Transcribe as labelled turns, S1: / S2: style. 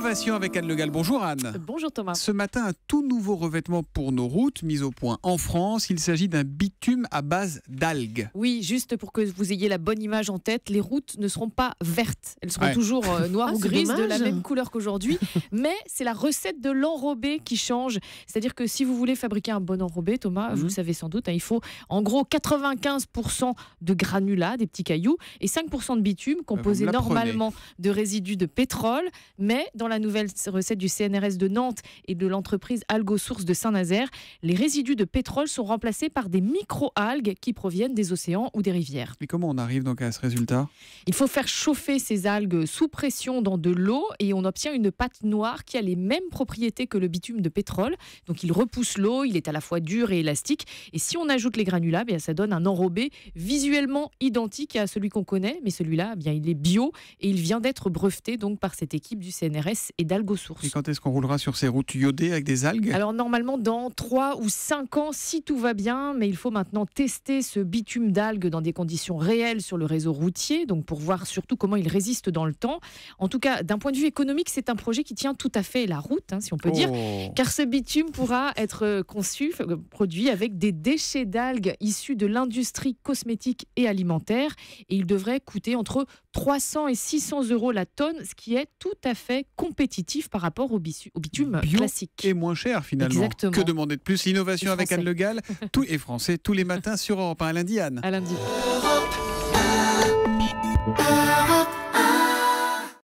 S1: Innovation avec Anne Le Gall. Bonjour Anne.
S2: Bonjour Thomas.
S1: Ce matin, un tout nouveau revêtement pour nos routes, mis au point en France. Il s'agit d'un bitume à base d'algues.
S2: Oui, juste pour que vous ayez la bonne image en tête, les routes ne seront pas vertes. Elles seront toujours noires ou grises, de la même couleur qu'aujourd'hui. Mais c'est la recette de l'enrobé qui change. C'est-à-dire que si vous voulez fabriquer un bon enrobé, Thomas, vous le savez sans doute, il faut en gros 95% de granulats, des petits cailloux, et 5% de bitume, composé normalement de résidus de pétrole. Mais dans la nouvelle recette du CNRS de Nantes et de l'entreprise Algosource de Saint-Nazaire, les résidus de pétrole sont remplacés par des micro-algues qui proviennent des océans ou des rivières.
S1: Et comment on arrive donc à ce résultat ?
S2: Il faut faire chauffer ces algues sous pression dans de l'eau et on obtient une pâte noire qui a les mêmes propriétés que le bitume de pétrole. Donc il repousse l'eau, il est à la fois dur et élastique. Et si on ajoute les granulats, ça donne un enrobé visuellement identique à celui qu'on connaît. Mais celui-là, il est bio et il vient d'être breveté donc, par cette équipe du CNRS et d'Algosource.
S1: Et quand est-ce qu'on roulera sur ces routes iodées avec des algues ?
S2: Alors normalement dans 3 ou 5 ans si tout va bien, mais il faut maintenant tester ce bitume d'algues dans des conditions réelles sur le réseau routier, donc pour voir surtout comment il résiste dans le temps. En tout cas, d'un point de vue économique, c'est un projet qui tient tout à fait la route, si on peut dire, car ce bitume pourra être produit avec des déchets d'algues issus de l'industrie cosmétique et alimentaire, et il devrait coûter entre 300 et 600 € la tonne, ce qui est tout à fait compétitif par rapport au bitume
S1: bio
S2: classique.
S1: Et moins cher finalement.
S2: Exactement.
S1: Que demander de plus ? L'innovation avec Anne Le Gall, tout est français tous les matins sur Europe 1. À lundi Anne.
S2: À lundi.